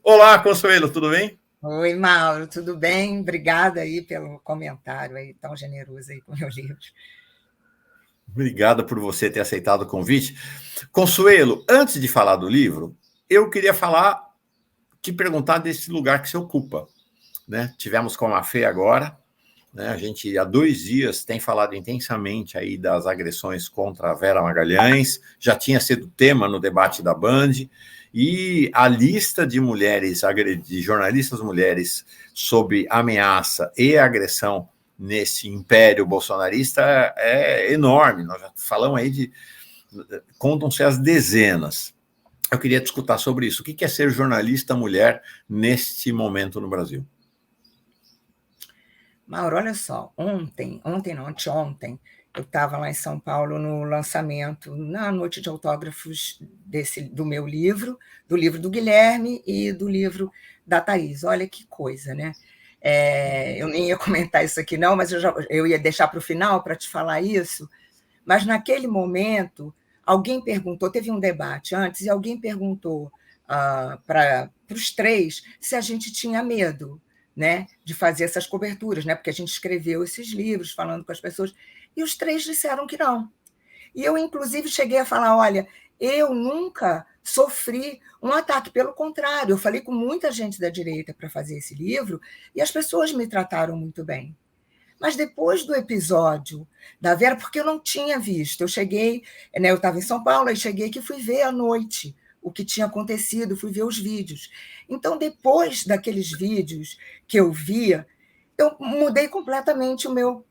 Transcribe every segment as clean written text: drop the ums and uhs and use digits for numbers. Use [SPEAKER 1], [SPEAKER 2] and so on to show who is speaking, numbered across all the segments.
[SPEAKER 1] Olá, Consuelo, tudo bem?
[SPEAKER 2] Oi, Mauro, tudo bem? Obrigada aí pelo comentário aí tão generoso aí com o meu livro.
[SPEAKER 1] Obrigado por você ter aceitado o convite. Consuelo, antes de falar do livro, eu queria te perguntar desse lugar que você ocupa, né? Tivemos com a Fê agora, né? A gente há 2 dias tem falado intensamente aí das agressões contra a Vera Magalhães, já tinha sido tema no debate da Band, e a lista de mulheres, de jornalistas mulheres sob ameaça e agressão nesse império bolsonarista é enorme. Nós já falamos aí contam-se as dezenas. Eu queria discutir sobre isso. O que é ser jornalista mulher neste momento no Brasil?
[SPEAKER 2] Mauro, olha só, ontem não, anteontem, eu estava lá em São Paulo no lançamento, na noite de autógrafos do meu livro, do livro do Guilherme e do livro da Thaís. Olha que coisa, né? Eu nem ia comentar isso aqui, não, mas eu ia deixar para o final para te falar isso. Mas naquele momento, alguém perguntou, teve um debate antes, e alguém perguntou para os três se a gente tinha medo, né, de fazer essas coberturas, né, porque a gente escreveu esses livros falando com as pessoas, e os três disseram que não. E eu, inclusive, cheguei a falar: olha, eu nunca sofri um ataque, pelo contrário, eu falei com muita gente da direita para fazer esse livro, e as pessoas me trataram muito bem. Mas depois do episódio da Vera, porque eu não tinha visto, eu cheguei, né, eu estava em São Paulo, aí cheguei que fui ver à noite o que tinha acontecido, fui ver os vídeos. Então, depois daqueles vídeos que eu via, eu mudei completamente meu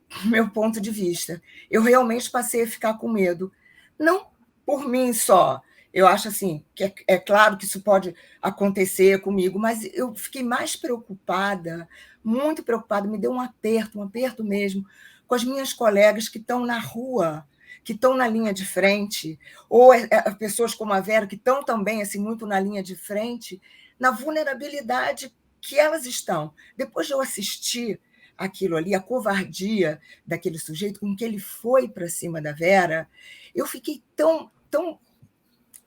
[SPEAKER 2] ponto de vista. Eu realmente passei a ficar com medo. Não por mim só. Eu acho assim, que é claro que isso pode acontecer comigo, mas eu fiquei mais preocupada, muito preocupada, me deu um aperto mesmo, com as minhas colegas que estão na rua, que estão na linha de frente, ou pessoas como a Vera, que estão também assim muito na linha de frente, na vulnerabilidade que elas estão. Depois de eu assistir aquilo ali, a covardia daquele sujeito, com que ele foi para cima da Vera, eu fiquei tão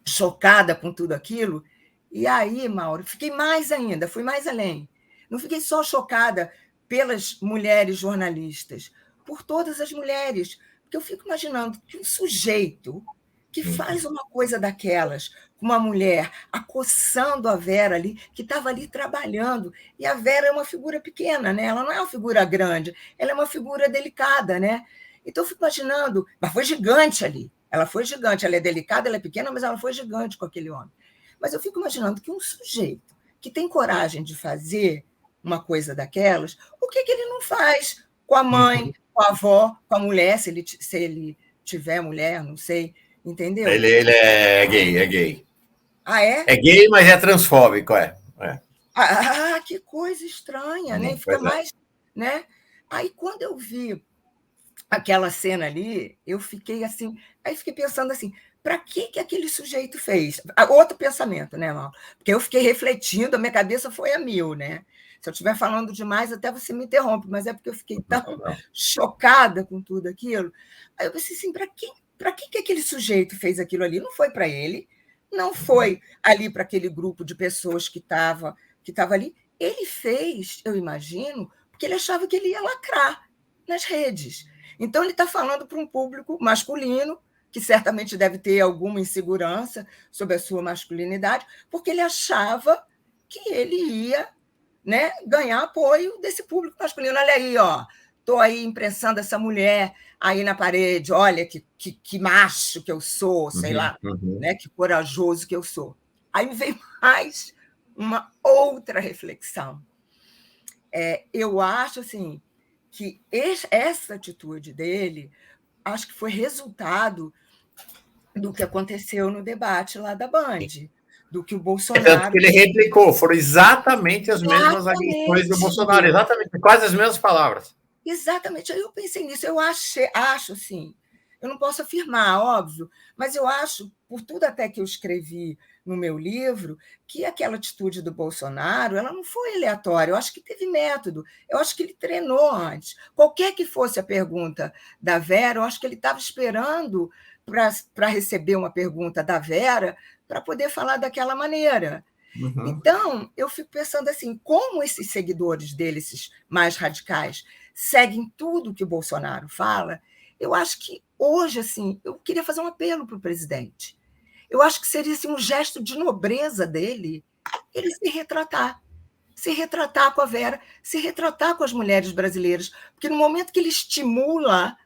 [SPEAKER 2] chocada com tudo aquilo. E aí, Mauro, fiquei mais ainda, fui mais além. Não fiquei só chocada pelas mulheres jornalistas, por todas as mulheres, porque eu fico imaginando que um sujeito que faz uma coisa daquelas, com uma mulher acossando a Vera ali, que estava ali trabalhando, e a Vera é uma figura pequena, né? Ela não é uma figura grande, ela é uma figura delicada, né? Então, eu fico imaginando, mas foi gigante ali, ela foi gigante, ela é delicada, ela é pequena, mas ela foi gigante com aquele homem. Mas eu fico imaginando que um sujeito que tem coragem de fazer uma coisa daquelas, o que ele não faz com a mãe, com a avó, com a mulher, se ele tiver mulher, não sei, entendeu?
[SPEAKER 1] Ele é gay, é gay.
[SPEAKER 2] Ah, é?
[SPEAKER 1] É gay, mas é transfóbico, é.
[SPEAKER 2] Que coisa estranha, né? E fica
[SPEAKER 1] Pois é.
[SPEAKER 2] mais, né? Aí quando eu vi aquela cena ali, eu fiquei assim, aí fiquei pensando assim, para que aquele sujeito fez? Outro pensamento, né, Mal? Porque eu fiquei refletindo, a minha cabeça foi a mil, né? Se eu estiver falando demais, até você me interrompe, mas é porque eu fiquei tão chocada com tudo aquilo. Aí eu pensei assim, para que aquele sujeito fez aquilo ali? Não foi para ele, não foi ali para aquele grupo de pessoas que tava ali. Ele fez, eu imagino, porque ele achava que ele ia lacrar nas redes. Então, ele está falando para um público masculino, que certamente deve ter alguma insegurança sobre a sua masculinidade, porque ele achava que ele ia, né, ganhar apoio desse público masculino. Olha aí, ó, estou aí imprensando essa mulher aí na parede, olha que macho que eu sou, sei
[SPEAKER 1] Uhum,
[SPEAKER 2] lá,
[SPEAKER 1] uhum.
[SPEAKER 2] né, que corajoso que eu sou. Aí me veio mais uma outra reflexão. Eu acho assim que essa atitude dele, acho que foi resultado do que aconteceu no debate lá da Band, do que o
[SPEAKER 1] É tanto
[SPEAKER 2] Bolsonaro.
[SPEAKER 1] que ele replicou, foram exatamente as mesmas agressões do
[SPEAKER 2] Exatamente,
[SPEAKER 1] Bolsonaro, exatamente, quase as mesmas palavras.
[SPEAKER 2] exatamente. Aí eu pensei nisso, acho assim, eu não posso afirmar, óbvio, mas eu acho, por tudo até que eu escrevi no meu livro, que aquela atitude do Bolsonaro, ela não foi aleatória, eu acho que teve método, eu acho que ele treinou antes. Qualquer que fosse a pergunta da Vera, eu acho que ele estava esperando para receber uma pergunta da Vera para poder falar daquela maneira. Então, eu fico pensando assim, como esses seguidores dele, esses mais radicais, seguem tudo que o Bolsonaro fala, eu acho que hoje, assim, eu queria fazer um apelo para o presidente. Eu acho que seria assim, um gesto de nobreza dele ele se retratar com a Vera, se retratar com as mulheres brasileiras, porque no momento que ele estimula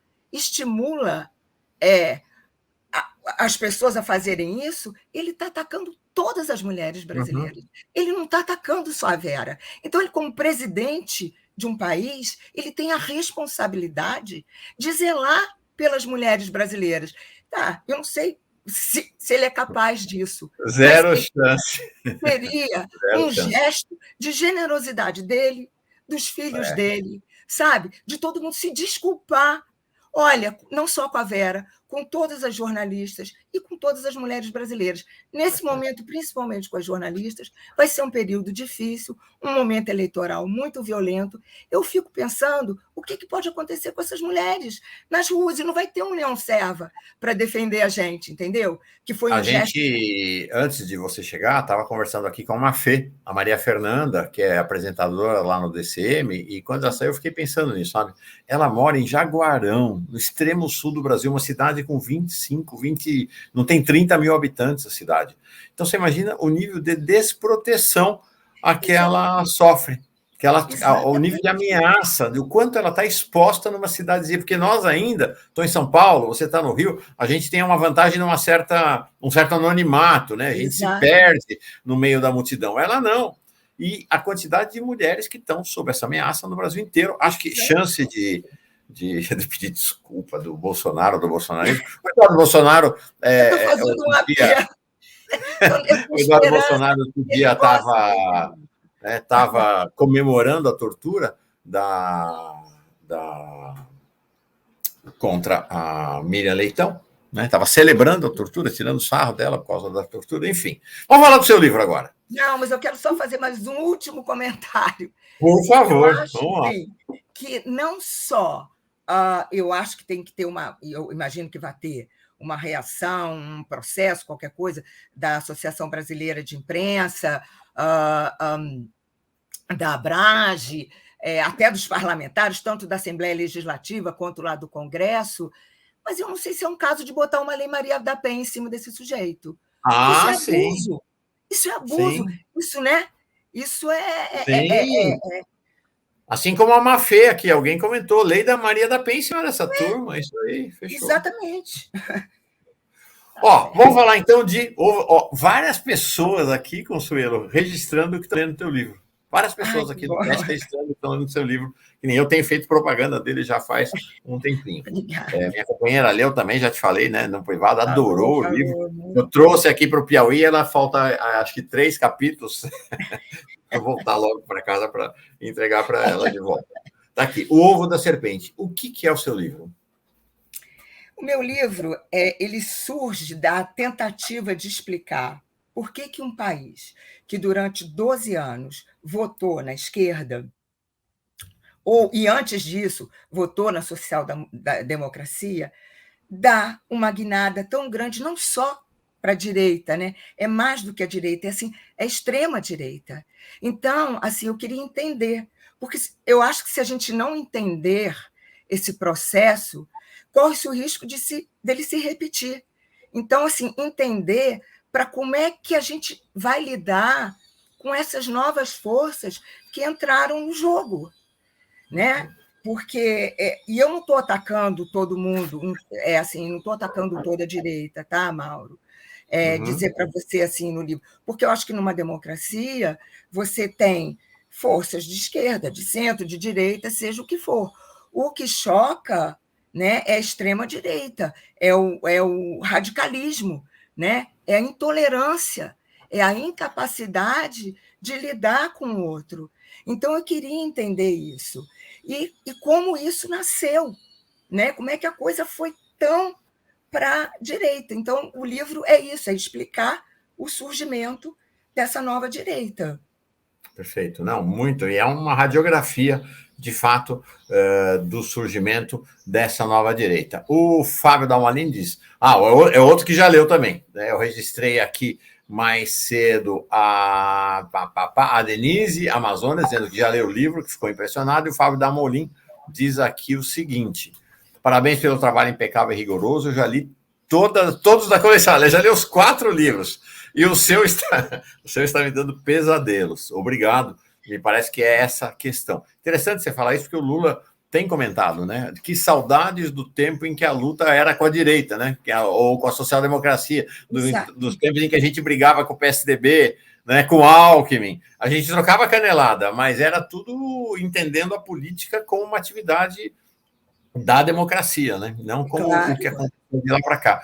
[SPEAKER 2] as pessoas a fazerem isso, ele está atacando todas as mulheres brasileiras. Ele não está atacando só a Vera. Então, ele, como presidente de um país, ele tem a responsabilidade de zelar pelas mulheres brasileiras. Tá, eu não sei se ele é capaz disso.
[SPEAKER 1] Zero chance.
[SPEAKER 2] Seria um gesto de generosidade dele, dos filhos dele, sabe? De todo mundo se desculpar. Olha, não só com a Vera, com todas as jornalistas e com todas as mulheres brasileiras. Nesse momento, principalmente com as jornalistas, vai ser um período difícil, um momento eleitoral muito violento. Eu fico pensando o que pode acontecer com essas mulheres nas ruas, e não vai ter um leão serva para defender a gente, entendeu? Que foi
[SPEAKER 1] a gente, antes de você chegar, estava conversando aqui com a Mafê, a Maria Fernanda, que é apresentadora lá no DCM, e quando ela saiu, eu fiquei pensando nisso, sabe? Ela mora em Jaguarão, no extremo sul do Brasil, uma cidade com 20, não tem 30 mil habitantes a cidade. Então, você imagina o nível de desproteção a que ela sofre. Que ela, o nível de ameaça, do quanto ela está exposta numa cidadezinha, porque nós ainda, estou em São Paulo, você está no Rio, a gente tem uma vantagem num certo anonimato, né? A gente se perde no meio da multidão. Ela não. E a quantidade de mulheres que estão sob essa ameaça no Brasil inteiro, acho que chance de pedir desculpa do Bolsonaro, do bolsonarismo. O Eduardo Bolsonaro... O Eduardo Bolsonaro outro dia estava comemorando a tortura contra a Miriam Leitão, né? Estava celebrando a tortura, tirando sarro dela por causa da tortura, enfim. Vamos falar do seu livro agora.
[SPEAKER 2] Não, mas eu quero só fazer mais um último comentário.
[SPEAKER 1] Por favor,
[SPEAKER 2] eu acho,
[SPEAKER 1] vamos lá.
[SPEAKER 2] Que não só eu acho que tem que ter eu imagino que vai ter uma reação, um processo, qualquer coisa, da Associação Brasileira de Imprensa, da Abrage, até dos parlamentares, tanto da Assembleia Legislativa quanto lá do Congresso, mas eu não sei se é um caso de botar uma Lei Maria da Penha em cima desse sujeito. Isso é abuso. Sim. Isso é abuso. Sim. Isso, né? Isso
[SPEAKER 1] Assim como a Mafê aqui, alguém comentou, Lei da Maria da Penha em cima dessa turma, isso aí, fechou.
[SPEAKER 2] Exatamente.
[SPEAKER 1] Vamos falar então de várias pessoas aqui, Consuelo, registrando que estão lendo o teu livro. Várias pessoas aqui no teste registrando que estão lendo o seu livro, que nem eu tenho feito propaganda dele já faz um tempinho. Minha companheira leu também, já te falei, né, no privado, adorou o livro. Eu trouxe aqui para o Piauí, ela falta, acho que 3 capítulos. Eu vou voltar logo para casa para entregar para ela de volta. Tá aqui, O Ovo da Serpente. O que é o seu livro?
[SPEAKER 2] O meu livro ele surge da tentativa de explicar por que um país que durante 12 anos votou na esquerda, e antes disso votou na social-democracia, dá uma guinada tão grande, não só para a direita, né? É mais do que a direita, é extrema-direita. Então, assim, eu queria entender, porque eu acho que se a gente não entender esse processo, corre-se o risco dele se repetir. Então, assim, entender para como é que a gente vai lidar com essas novas forças que entraram no jogo, né? Porque e eu não estou atacando todo mundo, não estou atacando toda a direita, tá, Mauro? Dizer para você assim no livro, porque eu acho que numa democracia você tem forças de esquerda, de centro, de direita, seja o que for. O que choca, né, é a extrema-direita, é o radicalismo, né, é a intolerância, é a incapacidade de lidar com o outro. Então, eu queria entender isso. E como isso nasceu, né? Como é que a coisa foi tão para a direita. Então, o livro é isso, é explicar o surgimento dessa nova direita.
[SPEAKER 1] Perfeito. Não, muito. E é uma radiografia, de fato, do surgimento dessa nova direita. O Fábio Dalmalin diz... é outro que já leu também. Né? Eu registrei aqui mais cedo a Denise Amazonas, dizendo que já leu o livro, que ficou impressionado, e o Fábio Damolin diz aqui o seguinte: parabéns pelo trabalho impecável e rigoroso, eu já li todos da coleção, eu já li os 4 livros, e o seu está me dando pesadelos. Obrigado, me parece que é essa a questão. Interessante você falar isso, porque o Lula tem comentado, né? Que saudades do tempo em que a luta era com a direita, né? Ou com a social-democracia, dos tempos em que a gente brigava com o PSDB, né? Com o Alckmin. A gente trocava canelada, mas era tudo entendendo a política como uma atividade da democracia, né? Não como o que aconteceu de lá para cá.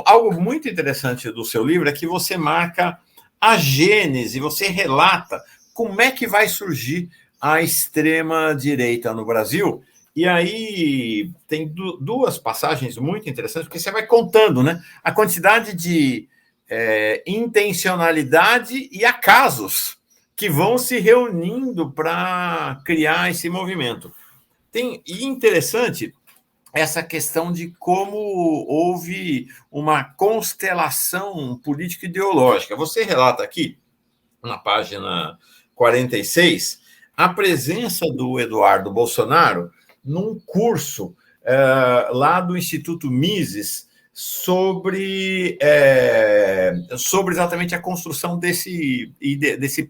[SPEAKER 1] Algo muito interessante do seu livro é que você marca a gênese, você relata como é que vai surgir a extrema-direita no Brasil. E aí tem 2 passagens muito interessantes, porque você vai contando, né, a quantidade de intencionalidade e acasos que vão se reunindo para criar esse movimento. E interessante essa questão de como houve uma constelação político-ideológica. Você relata aqui, na página 46, a presença do Eduardo Bolsonaro num curso lá do Instituto Mises sobre exatamente a construção desse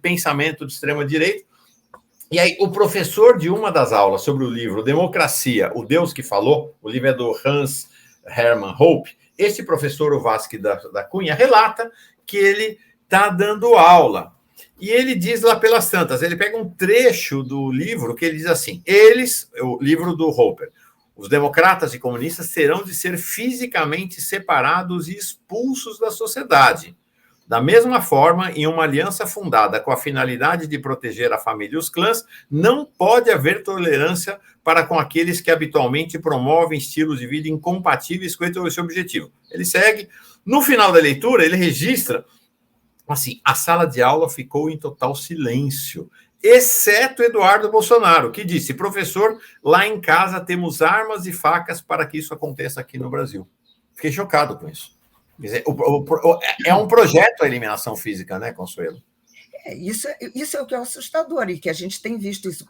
[SPEAKER 1] pensamento de extrema-direita. E aí, o professor de uma das aulas sobre o livro Democracia, o Deus que Falou, o livro é do Hans Hermann Hoppe, esse professor, o Vasque da Cunha, relata que ele está dando aula. E ele diz lá pelas tantas, ele pega um trecho do livro que ele diz assim: o livro do Hoppe, os democratas e comunistas terão de ser fisicamente separados e expulsos da sociedade. Da mesma forma, em uma aliança fundada com a finalidade de proteger a família e os clãs, não pode haver tolerância para com aqueles que habitualmente promovem estilos de vida incompatíveis com esse objetivo. Ele segue. No final da leitura, ele registra assim: a sala de aula ficou em total silêncio, exceto Eduardo Bolsonaro, que disse: professor, lá em casa temos armas e facas para que isso aconteça aqui no Brasil. Fiquei chocado com isso. Quer dizer, é um projeto a eliminação física, né, Consuelo?
[SPEAKER 2] Isso é o que é assustador, e que a gente tem visto isso.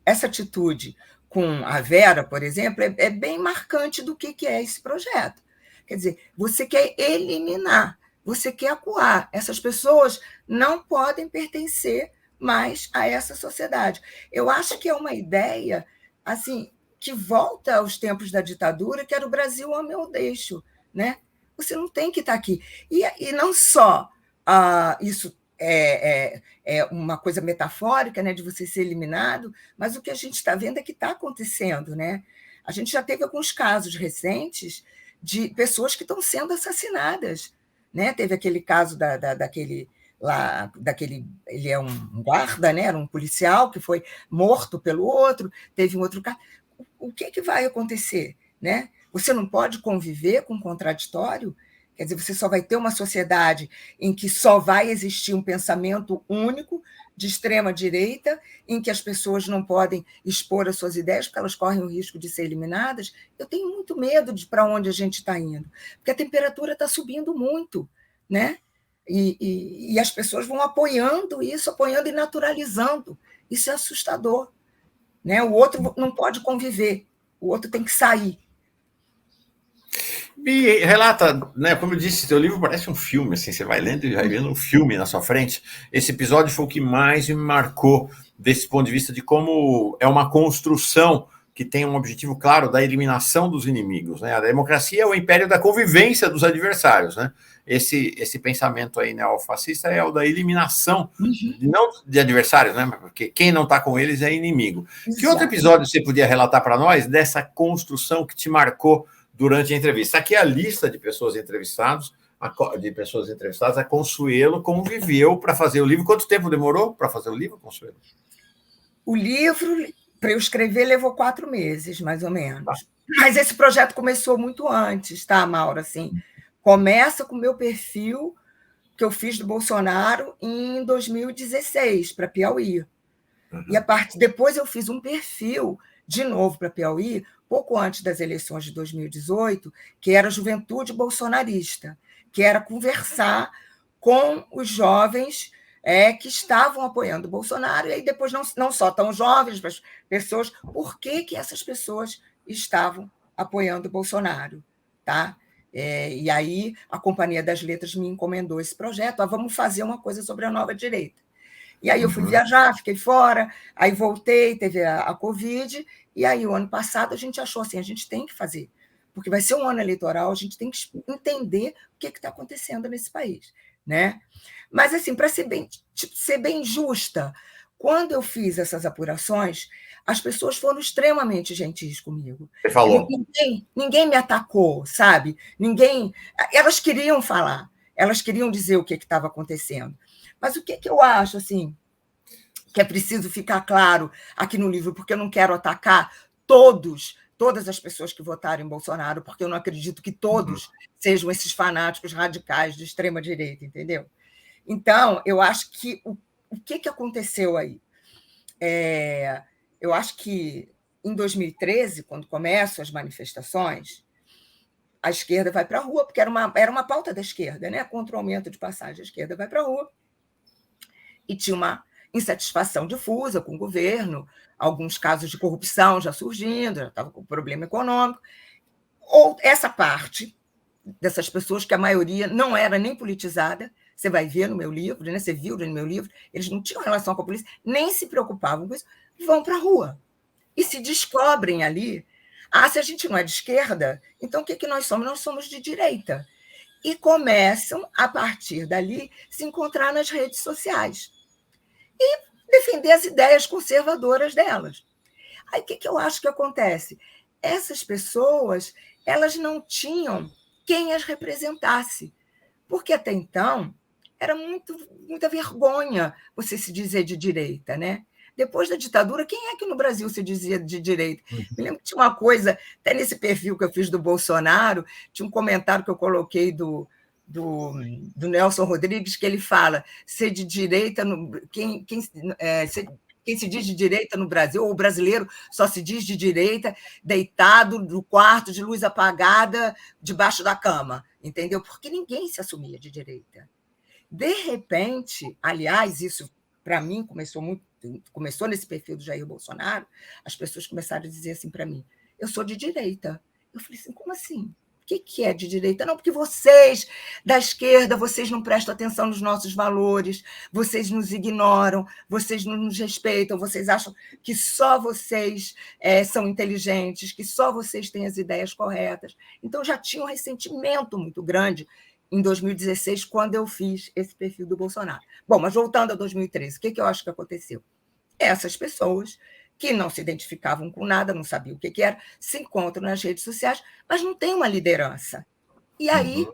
[SPEAKER 2] Essa atitude com a Vera, por exemplo, é bem marcante do que é esse projeto. Quer dizer, você quer eliminar, você quer acuar. Essas pessoas não podem pertencer mais a essa sociedade. Eu acho que é uma ideia assim que volta aos tempos da ditadura, que era o Brasil ame ou deixo, né? Você não tem que estar aqui. E não só isso é uma coisa metafórica, né, de você ser eliminado, mas o que a gente está vendo é que está acontecendo. Né? A gente já teve alguns casos recentes de pessoas que estão sendo assassinadas. Né? Teve aquele caso daquele ele é um guarda, né? Era um policial que foi morto pelo outro, teve um outro caso. O que vai acontecer? Né? Você não pode conviver com o contraditório? Quer dizer, você só vai ter uma sociedade em que só vai existir um pensamento único de extrema-direita, em que as pessoas não podem expor as suas ideias, porque elas correm o risco de ser eliminadas. Eu tenho muito medo de para onde a gente está indo, porque a temperatura está subindo muito, né? E as pessoas vão apoiando isso, apoiando e naturalizando. Isso é assustador. Né? O outro não pode conviver, o outro tem que sair.
[SPEAKER 1] E relata, né, como eu disse, seu livro parece um filme, assim, você vai lendo e vai vendo um filme na sua frente. Esse episódio foi o que mais me marcou desse ponto de vista de como é uma construção que tem um objetivo claro da eliminação dos inimigos. Né? A democracia é o império da convivência dos adversários. Né? Esse pensamento aí neofascista é o da eliminação, não de adversários, né? Porque quem não está com eles é inimigo. Exato. Que outro episódio você podia relatar para nós dessa construção que te marcou durante a entrevista? Aqui é a lista de pessoas entrevistadas, a Consuelo conviveu para fazer o livro. Quanto tempo demorou para fazer o livro, Consuelo?
[SPEAKER 2] O livro, para eu escrever, levou 4 meses, mais ou menos. Mas esse projeto começou muito antes, tá, Maura? Assim, começa com o meu perfil que eu fiz do Bolsonaro em 2016, para Piauí. E depois eu fiz um perfil de novo para Piauí, pouco antes das eleições de 2018, que era Juventude Bolsonarista, que era conversar com os jovens que estavam apoiando o Bolsonaro, e aí depois não só tão jovens, mas pessoas, por que essas pessoas estavam apoiando o Bolsonaro, tá? E aí a Companhia das Letras me encomendou esse projeto, vamos fazer uma coisa sobre a nova direita. E aí eu fui viajar, fiquei fora, aí voltei, teve a Covid, e aí o ano passado a gente achou assim, a gente tem que fazer, porque vai ser um ano eleitoral, a gente tem que entender o que está acontecendo nesse país, né? Mas, assim, para ser bem justa, quando eu fiz essas apurações, as pessoas foram extremamente gentis comigo.
[SPEAKER 1] Você falou.
[SPEAKER 2] Ninguém me atacou, sabe? Elas queriam falar, elas queriam dizer o que estava acontecendo. Mas o que eu acho, assim, que é preciso ficar claro aqui no livro, porque eu não quero atacar todas as pessoas que votaram em Bolsonaro, porque eu não acredito que todos sejam esses fanáticos radicais de extrema-direita, entendeu? Então, eu acho que o que aconteceu aí? Eu acho que em 2013, quando começam as manifestações, a esquerda vai para a rua, porque era uma pauta da esquerda, né? Contra o aumento de passagem, a esquerda vai para a rua, e tinha uma insatisfação difusa com o governo, alguns casos de corrupção já surgindo, já estava com problema econômico. Ou essa parte dessas pessoas, que a maioria não era nem politizada, você vai ver no meu livro, né? Você viu no meu livro, eles não tinham relação com a polícia, nem se preocupavam com isso, vão para a rua e se descobrem ali. Se a gente não é de esquerda, então o que nós somos? Nós somos de direita. E começam, a partir dali, se encontrar nas redes sociais e defender as ideias conservadoras delas. Aí o que eu acho que acontece? Essas pessoas, elas não tinham quem as representasse, porque até então era muita vergonha você se dizer de direita, né? Depois da ditadura, quem é que no Brasil se dizia de direita? Me lembro que tinha uma coisa, até nesse perfil que eu fiz do Bolsonaro, tinha um comentário que eu coloquei do Nelson Rodrigues, que ele fala: ser de direita, quem se diz de direita no Brasil, ou o brasileiro só se diz de direita deitado no quarto, de luz apagada, debaixo da cama, entendeu? Porque ninguém se assumia de direita. De repente, aliás, isso para mim começou nesse perfil do Jair Bolsonaro, as pessoas começaram a dizer assim para mim: eu sou de direita. Eu falei assim: como assim? O que é de direita? Não, porque vocês, da esquerda, vocês não prestam atenção nos nossos valores, vocês nos ignoram, vocês não nos respeitam, vocês acham que só vocês são inteligentes, que só vocês têm as ideias corretas. Então, já tinha um ressentimento muito grande em 2016, quando eu fiz esse perfil do Bolsonaro. Bom, mas voltando a 2013, o que eu acho que aconteceu? Essas pessoas que não se identificavam com nada, não sabiam o que era, se encontram nas redes sociais, mas não tem uma liderança. E aí,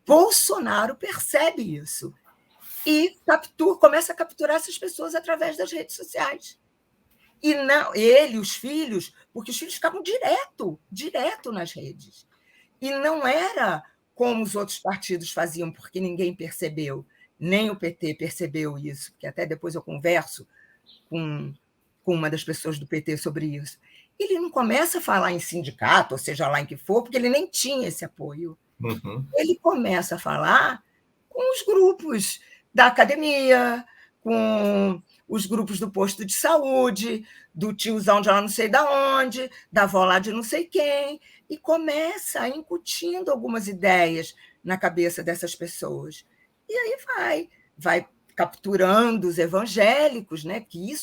[SPEAKER 2] Bolsonaro percebe isso e começa a capturar essas pessoas através das redes sociais. E não, ele, os filhos, porque os filhos ficavam direto nas redes. E não era como os outros partidos faziam, porque ninguém percebeu, nem o PT percebeu isso, que até depois eu converso com uma das pessoas do PT sobre isso. Ele não começa a falar em sindicato, ou seja lá em que for, porque ele nem tinha esse apoio. Ele começa a falar com os grupos da academia, com os grupos do posto de saúde, do tiozão de lá não sei da onde, da avó lá de não sei quem, e começa incutindo algumas ideias na cabeça dessas pessoas. E aí vai capturando os evangélicos, né? Que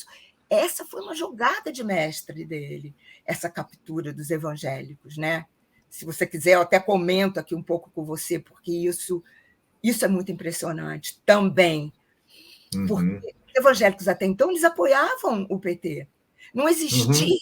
[SPEAKER 2] essa foi uma jogada de mestre dele, essa captura dos evangélicos, né? Se você quiser, eu até comento aqui um pouco com você, porque isso é muito impressionante também. Porque os evangélicos até então eles apoiavam o PT. Não existia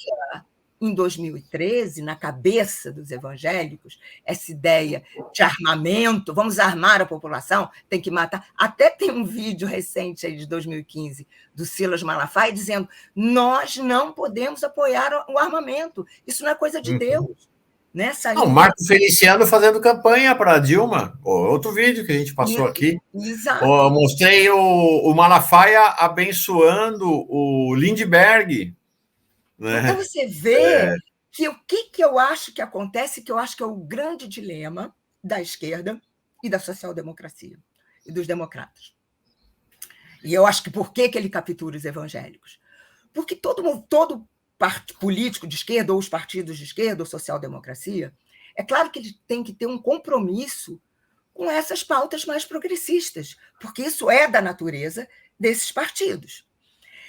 [SPEAKER 2] em 2013, na cabeça dos evangélicos, essa ideia de armamento, vamos armar a população, tem que matar. Até tem um vídeo recente aí de 2015 do Silas Malafaia dizendo: nós não podemos apoiar o armamento, isso não é coisa de Deus. Né?
[SPEAKER 1] Não, Marco Feliciano fazendo campanha para Dilma. Outro vídeo que a gente passou aqui.
[SPEAKER 2] Exato.
[SPEAKER 1] Mostrei o Malafaia abençoando o Lindbergh. Né?
[SPEAKER 2] Então você vê que o que eu acho que acontece, que eu acho que é o grande dilema da esquerda e da social-democracia. e dos democratas. E eu acho que por que ele captura os evangélicos? Porque todo partido político de esquerda, ou os partidos de esquerda, ou social-democracia, é claro que ele tem que ter um compromisso com essas pautas mais progressistas, porque isso é da natureza desses partidos.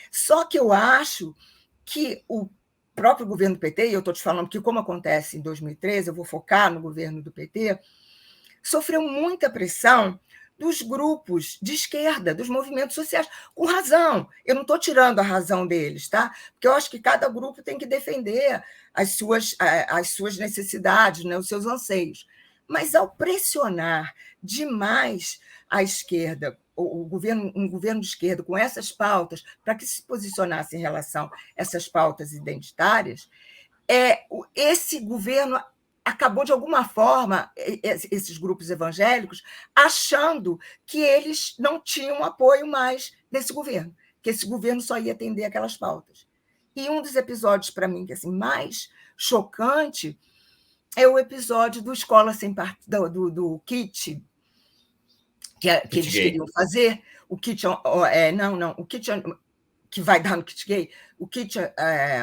[SPEAKER 2] Só que eu acho que o próprio governo do PT, e eu estou te falando que, como acontece em 2013, eu vou focar no governo do PT, sofreu muita pressão dos grupos de esquerda, dos movimentos sociais, com razão. Eu não estou tirando a razão deles, tá? Porque eu acho que cada grupo tem que defender as suas necessidades, né, os seus anseios. Mas ao pressionar demais a esquerda, um governo de esquerda com essas pautas, para que se posicionasse em relação a essas pautas identitárias, esse governo acabou, de alguma forma, esses grupos evangélicos, achando que eles não tinham apoio mais desse governo, que esse governo só ia atender aquelas pautas. E um dos episódios, para mim, que assim, mais chocante é o episódio do Escola Sem Partido, do kit, que eles queriam fazer, o kit, o kit que vai dar no kit gay, o kit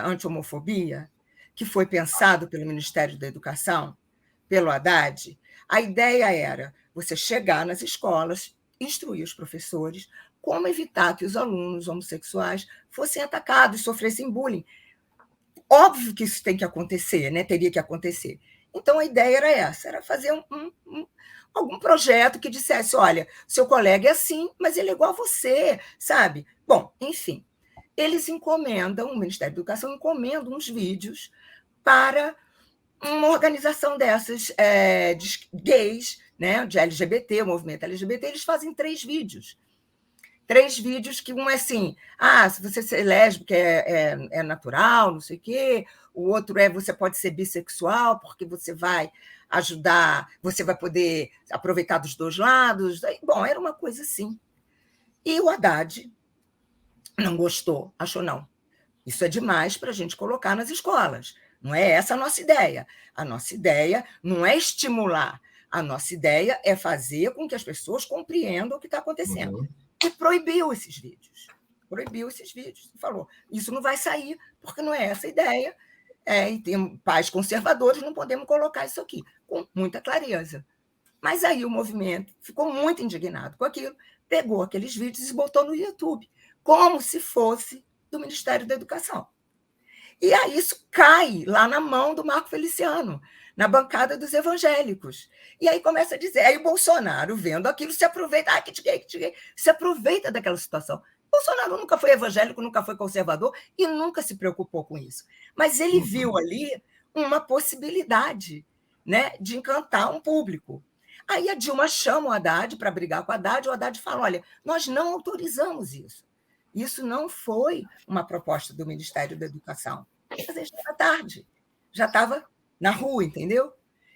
[SPEAKER 2] anti-homofobia, que foi pensado pelo Ministério da Educação, pelo Haddad. A ideia era você chegar nas escolas, instruir os professores como evitar que os alunos homossexuais fossem atacados, sofressem bullying. Óbvio que isso tem que acontecer, né? Teria que acontecer. Então, a ideia era essa, era fazer algum projeto que dissesse, olha, seu colega é assim, mas ele é igual a você, sabe? Bom, enfim, eles encomendam, o Ministério da Educação encomenda uns vídeos para uma organização dessas de gays, né, de LGBT, o movimento LGBT, eles fazem 3 vídeos. 3 vídeos que um é assim, se você ser lésbica é natural, não sei o quê, o outro você pode ser bissexual, porque você vai ajudar, você vai poder aproveitar dos 2 lados. Bom, era uma coisa assim. E o Haddad não gostou, achou, não, isso é demais para a gente colocar nas escolas. Não é essa a nossa ideia. A nossa ideia não é estimular. A nossa ideia é fazer com que as pessoas compreendam o que está acontecendo.
[SPEAKER 1] Uhum.
[SPEAKER 2] E proibiu esses vídeos. Falou, isso não vai sair, porque não é essa a ideia. E tem pais conservadores, não podemos colocar isso aqui, com muita clareza. Mas aí o movimento ficou muito indignado com aquilo, pegou aqueles vídeos e botou no YouTube, como se fosse do Ministério da Educação. E aí isso cai lá na mão do Marco Feliciano, na bancada dos evangélicos. E aí começa a dizer, aí o Bolsonaro, vendo aquilo, se aproveita, kit gay, se aproveita daquela situação. Bolsonaro nunca foi evangélico, nunca foi conservador e nunca se preocupou com isso. Mas ele viu ali uma possibilidade, né, de encantar um público. Aí a Dilma chama o Haddad para brigar com o Haddad fala, olha, nós não autorizamos isso. Isso não foi uma proposta do Ministério da Educação. Mas já era tarde, já estava na rua, entendeu?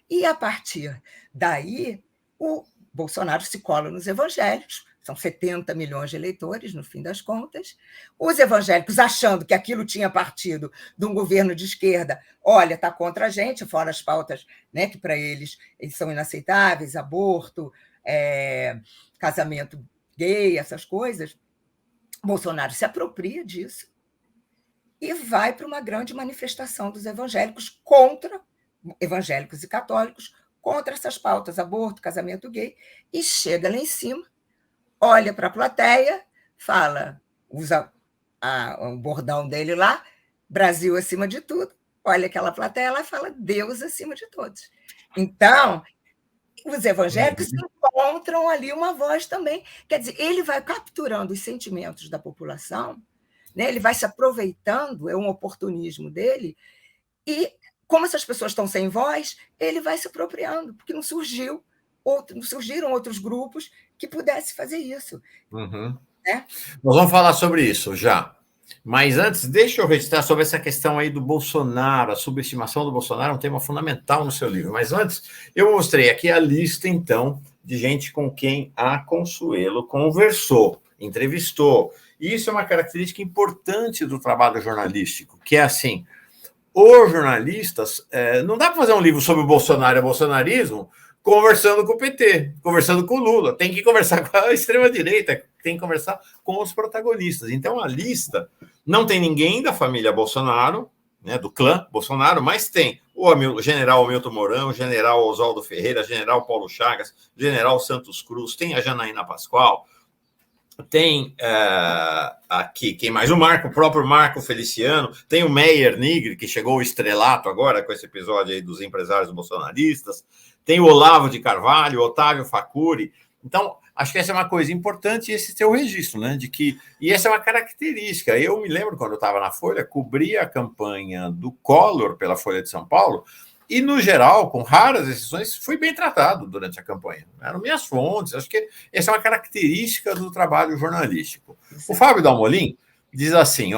[SPEAKER 2] E, a partir daí, o Bolsonaro se cola nos evangélicos, são 70 milhões de eleitores, no fim das contas. Os evangélicos, achando que aquilo tinha partido de um governo de esquerda, olha, está contra a gente, fora as pautas, né, que para eles são inaceitáveis, aborto, casamento gay, essas coisas. Bolsonaro se apropria disso e vai para uma grande manifestação dos evangélicos evangélicos e católicos, contra essas pautas, aborto, casamento gay, e chega lá em cima, olha para a plateia, fala, usa o bordão dele lá, Brasil acima de tudo, olha aquela plateia lá e fala, Deus acima de todos. Então, os evangélicos encontram ali uma voz também. Quer dizer, ele vai capturando os sentimentos da população, né? Ele vai se aproveitando, é um oportunismo dele, e como essas pessoas estão sem voz, ele vai se apropriando, porque não surgiram outros grupos que pudessem fazer isso.
[SPEAKER 1] Uhum.
[SPEAKER 2] Né?
[SPEAKER 1] Nós vamos falar sobre isso já. Mas antes, deixa eu registrar sobre essa questão aí do Bolsonaro, a subestimação do Bolsonaro é um tema fundamental no seu livro. Mas antes, eu mostrei aqui a lista, então, de gente com quem a Consuelo conversou, entrevistou. E isso é uma característica importante do trabalho jornalístico, que é assim, os jornalistas, não dá para fazer um livro sobre o Bolsonaro e o bolsonarismo, conversando com o PT, conversando com o Lula. Tem que conversar com a extrema-direita, tem que conversar com os protagonistas. Então, a lista não tem ninguém da família Bolsonaro, né, do clã Bolsonaro, mas tem o general Hamilton Mourão, o general Oswaldo Ferreira, general Paulo Chagas, general Santos Cruz, tem a Janaína Pascoal, tem aqui, quem mais? O próprio Marco Feliciano, tem o Meyer Nigri, que chegou ao estrelato agora com esse episódio aí dos empresários bolsonaristas, tem o Olavo de Carvalho, o Otávio Facuri. Então, acho que essa é uma coisa importante, esse seu registro, né? E essa é uma característica. Eu me lembro, quando eu estava na Folha, cobria a campanha do Collor pela Folha de São Paulo, e, no geral, com raras exceções, fui bem tratado durante a campanha. Eram minhas fontes. Acho que essa é uma característica do trabalho jornalístico. O Fábio Dalmolin diz assim,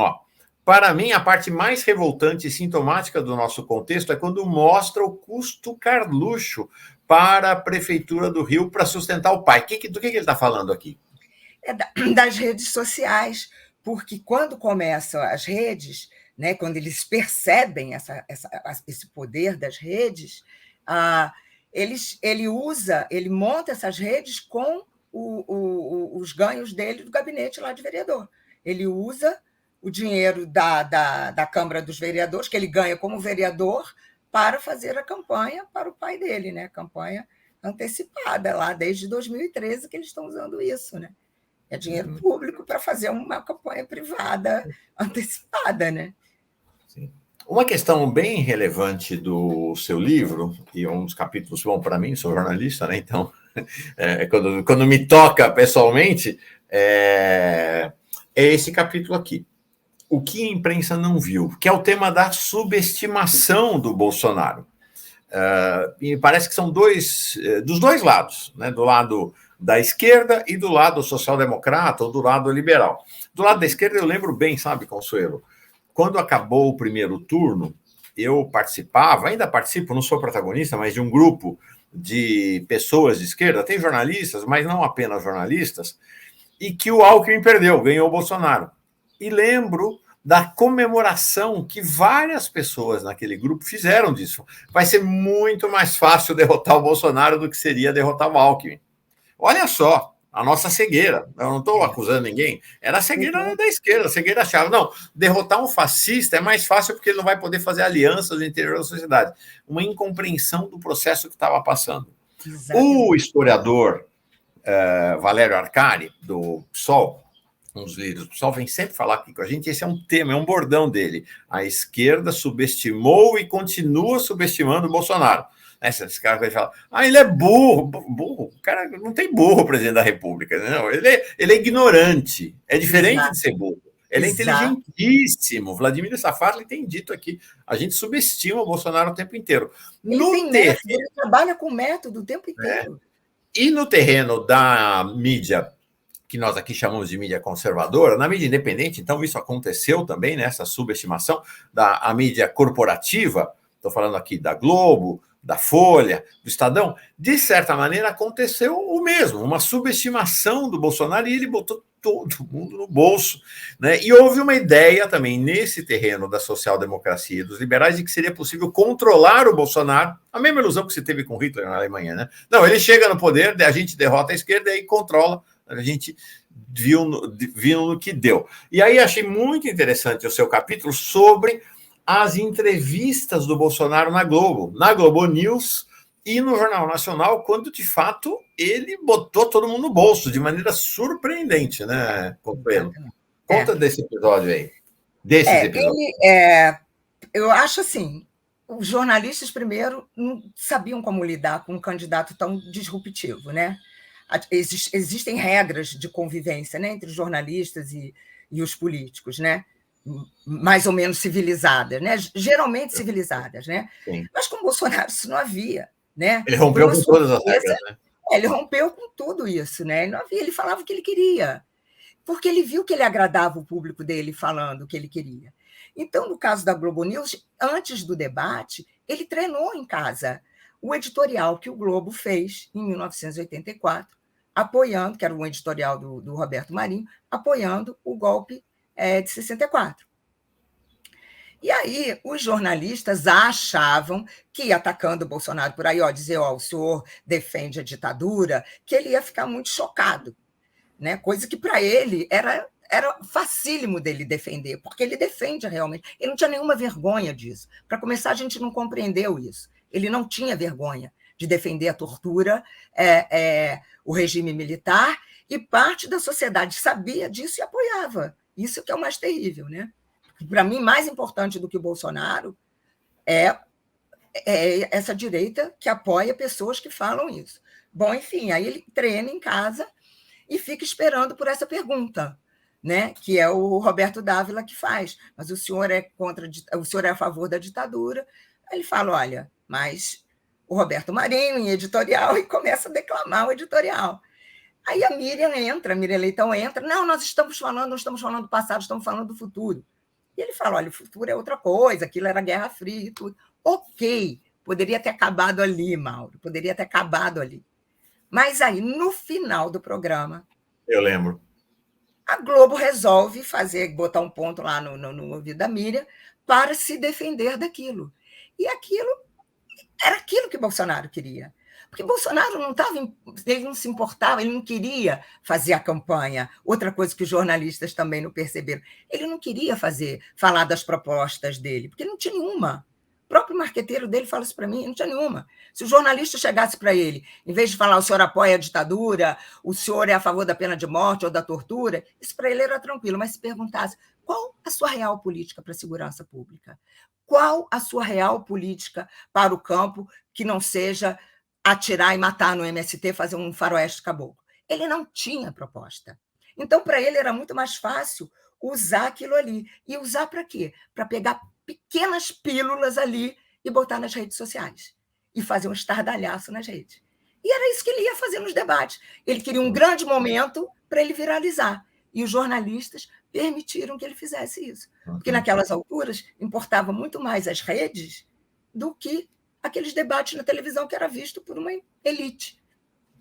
[SPEAKER 1] para mim, a parte mais revoltante e sintomática do nosso contexto é quando mostra o custo Carluxo para a Prefeitura do Rio para sustentar o pai. Do que ele está falando aqui?
[SPEAKER 2] Das redes sociais, porque quando começam as redes, né, quando eles percebem esse poder das redes, ele monta essas redes com os ganhos dele do gabinete lá de vereador. Ele usa o dinheiro da Câmara dos Vereadores, que ele ganha como vereador, para fazer a campanha para o pai dele, né? Campanha antecipada, lá desde 2013 que eles estão usando isso, né? É dinheiro público para fazer uma campanha privada antecipada, né?
[SPEAKER 1] Sim. Uma questão bem relevante do seu livro, e um dos capítulos, bom, para mim, sou jornalista, né? Então, quando me toca pessoalmente, é esse capítulo aqui. O que a imprensa não viu, que é o tema da subestimação do Bolsonaro. E parece que são dos dois lados, né? Do lado da esquerda e do lado social-democrata ou do lado liberal. Do lado da esquerda eu lembro bem, sabe, Consuelo? Quando acabou o primeiro turno, eu participava, ainda participo, não sou protagonista, mas de um grupo de pessoas de esquerda, tem jornalistas, mas não apenas jornalistas, e que o Alckmin perdeu, ganhou o Bolsonaro. E lembro da comemoração que várias pessoas naquele grupo fizeram disso. Vai ser muito mais fácil derrotar o Bolsonaro do que seria derrotar o Alckmin. Olha só, a nossa cegueira. Eu não estou acusando ninguém. Era a cegueira da esquerda. A cegueira achava, não, derrotar um fascista é mais fácil porque ele não vai poder fazer alianças no interior da sociedade. Uma incompreensão do processo que estava passando. Exatamente. O historiador Valério Arcari, do PSOL, um dos líderes do PSOL, vem sempre falar aqui com a gente, esse é um tema, é um bordão dele. A esquerda subestimou e continua subestimando o Bolsonaro. Esse cara vai falar, ele é burro. O cara não tem burro, presidente da República. Não, ele é ignorante. É diferente Exato. De ser burro. Ele Exato. É inteligentíssimo. Vladimir Safar tem dito aqui, a gente subestima o Bolsonaro o tempo inteiro.
[SPEAKER 2] Ele trabalha com método o tempo inteiro.
[SPEAKER 1] E no terreno da mídia, que nós aqui chamamos de mídia conservadora, na mídia independente, então isso aconteceu também, né, essa subestimação da mídia corporativa, estou falando aqui da Globo, da Folha, do Estadão, de certa maneira aconteceu o mesmo, uma subestimação do Bolsonaro, e ele botou todo mundo no bolso, né? E houve uma ideia também nesse terreno da social-democracia e dos liberais de que seria possível controlar o Bolsonaro, a mesma ilusão que se teve com Hitler na Alemanha, né? Não, ele chega no poder, a gente derrota a esquerda e aí controla, a gente viu no que deu. E aí achei muito interessante o seu capítulo sobre as entrevistas do Bolsonaro na Globo News e no Jornal Nacional, quando, de fato, ele botou todo mundo no bolso, de maneira surpreendente, né, Consuelo? Conta desse episódio aí.
[SPEAKER 2] Eu acho assim, os jornalistas, primeiro, não sabiam como lidar com um candidato tão disruptivo, né? Existem regras de convivência, né, entre os jornalistas e os políticos, né? Mais ou menos civilizadas, né? Geralmente civilizadas, né? Sim. Mas com o Bolsonaro isso não havia, né?
[SPEAKER 1] Ele rompeu com todas as regras, né?
[SPEAKER 2] Ele rompeu com tudo isso, né? Ele não havia, ele falava o que ele queria, porque ele viu que ele agradava o público dele falando o que ele queria. Então, no caso da Globo News, antes do debate, ele treinou em casa o editorial que o Globo fez em 1984, apoiando, que era um editorial do Roberto Marinho, apoiando o golpe de 64. E aí, os jornalistas achavam que, atacando o Bolsonaro por aí, dizer, o senhor defende a ditadura, que ele ia ficar muito chocado, né? Coisa que, para ele, era facílimo dele defender, porque ele defende realmente. Ele não tinha nenhuma vergonha disso. Para começar, a gente não compreendeu isso. Ele não tinha vergonha de defender a tortura, o regime militar, e parte da sociedade sabia disso e apoiava. Isso que é o mais terrível, né? Para mim, mais importante do que o Bolsonaro é essa direita que apoia pessoas que falam isso. Bom, enfim, aí ele treina em casa e fica esperando por essa pergunta, né? Que é o Roberto Dávila que faz. Mas o senhor o senhor é a favor da ditadura? Aí ele fala, olha, mas o Roberto Marinho em editorial, e começa a declamar o editorial. Aí a Miriam Leitão entra, não, nós não estamos falando do passado, estamos falando do futuro. E ele fala, olha, o futuro é outra coisa, aquilo era Guerra Fria e tudo. Ok, poderia ter acabado ali, Mauro, poderia ter acabado ali. Mas aí, no final do programa,
[SPEAKER 1] eu lembro,
[SPEAKER 2] a Globo resolve botar um ponto lá no ouvido da Miriam para se defender daquilo. E aquilo era aquilo que Bolsonaro queria. Porque Bolsonaro ele não se importava, ele não queria fazer a campanha. Outra coisa que os jornalistas também não perceberam. Ele não queria falar das propostas dele, porque não tinha nenhuma. O próprio marqueteiro dele fala isso para mim, não tinha nenhuma. Se o jornalista chegasse para ele, em vez de falar o senhor apoia a ditadura, o senhor é a favor da pena de morte ou da tortura, isso para ele era tranquilo. Mas se perguntasse qual a sua real política para a segurança pública? Qual a sua real política para o campo que não seja atirar e matar no MST, fazer um faroeste caboclo? Ele não tinha proposta. Então, para ele, era muito mais fácil usar aquilo ali. E usar para quê? Para pegar pequenas pílulas ali e botar nas redes sociais. E fazer um estardalhaço nas redes. E era isso que ele ia fazer nos debates. Ele queria um grande momento para ele viralizar. E os jornalistas permitiram que ele fizesse isso. Porque, naquelas alturas, importava muito mais as redes do que aqueles debates na televisão que era visto por uma elite.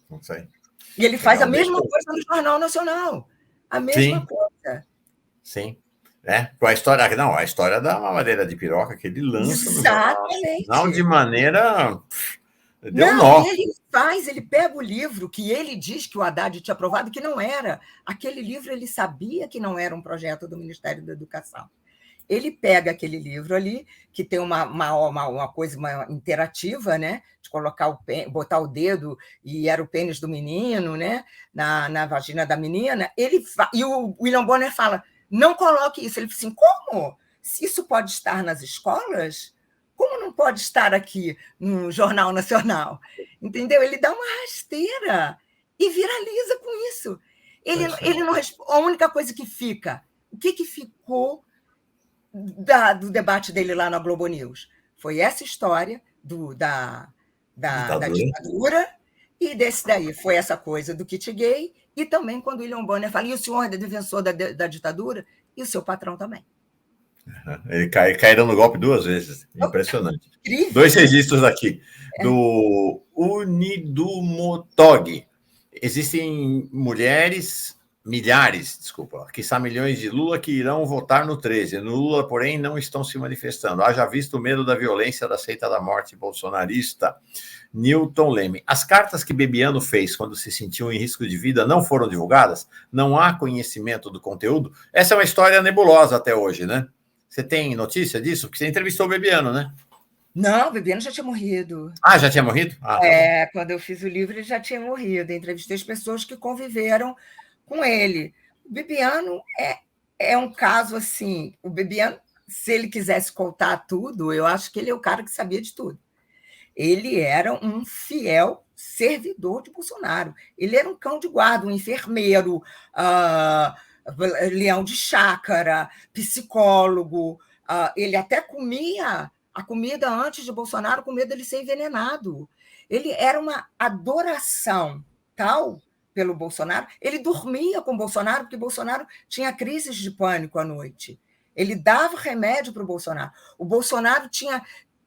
[SPEAKER 1] Não sei.
[SPEAKER 2] E ele faz a mesma coisa no Jornal Nacional. A mesma coisa.
[SPEAKER 1] Sim. Com a história. Não, a história da mamadeira de piroca que ele lança no Jornal Nacional de maneira. Deu nó.
[SPEAKER 2] Ele pega o livro que ele diz que o Haddad tinha aprovado, que não era. Aquele livro ele sabia que não era um projeto do Ministério da Educação. Ele pega aquele livro ali, que tem uma coisa interativa, né? De botar o dedo, e era o pênis do menino, né? Na vagina da menina. E o William Bonner fala, não coloque isso. Ele fala assim, como? Se isso pode estar nas escolas, como não pode estar aqui no Jornal Nacional? Entendeu? Ele dá uma rasteira e viraliza com isso. Ele não responde. A única coisa que fica, o que ficou do debate dele lá na Globo News? Foi essa história da ditadura, e desse daí foi essa coisa do kit gay, e também quando o William Bonner fala, e o senhor é defensor da ditadura, e o seu patrão também.
[SPEAKER 1] Ele caíram no golpe 2 vezes. Impressionante.
[SPEAKER 2] Incrível.
[SPEAKER 1] 2 registros aqui. Do Unidumotog. Existem milhares, quiçá milhões de Lula que irão votar no 13. No Lula, porém, não estão se manifestando. Haja visto o medo da violência da seita da morte bolsonarista. Newton Leme. As cartas que Bebiano fez quando se sentiu em risco de vida não foram divulgadas? Não há conhecimento do conteúdo? Essa é uma história nebulosa até hoje, né? Você tem notícia disso? Porque você entrevistou o Bebiano, né?
[SPEAKER 2] Não, o Bebiano já tinha morrido.
[SPEAKER 1] Ah, já tinha morrido? Tá
[SPEAKER 2] quando eu fiz o livro, ele já tinha morrido. Eu entrevistei as pessoas que conviveram com ele. O Bebiano é um caso assim. O Bebiano, se ele quisesse contar tudo, eu acho que ele é o cara que sabia de tudo. Ele era um fiel servidor de Bolsonaro. Ele era um cão de guarda, um enfermeiro, leão de chácara, psicólogo. Ele até comia a comida antes de Bolsonaro, com medo dele ser envenenado. Ele era uma adoração tal pelo Bolsonaro. Ele dormia com Bolsonaro, porque Bolsonaro tinha crises de pânico à noite. Ele dava remédio para o Bolsonaro. O Bolsonaro tinha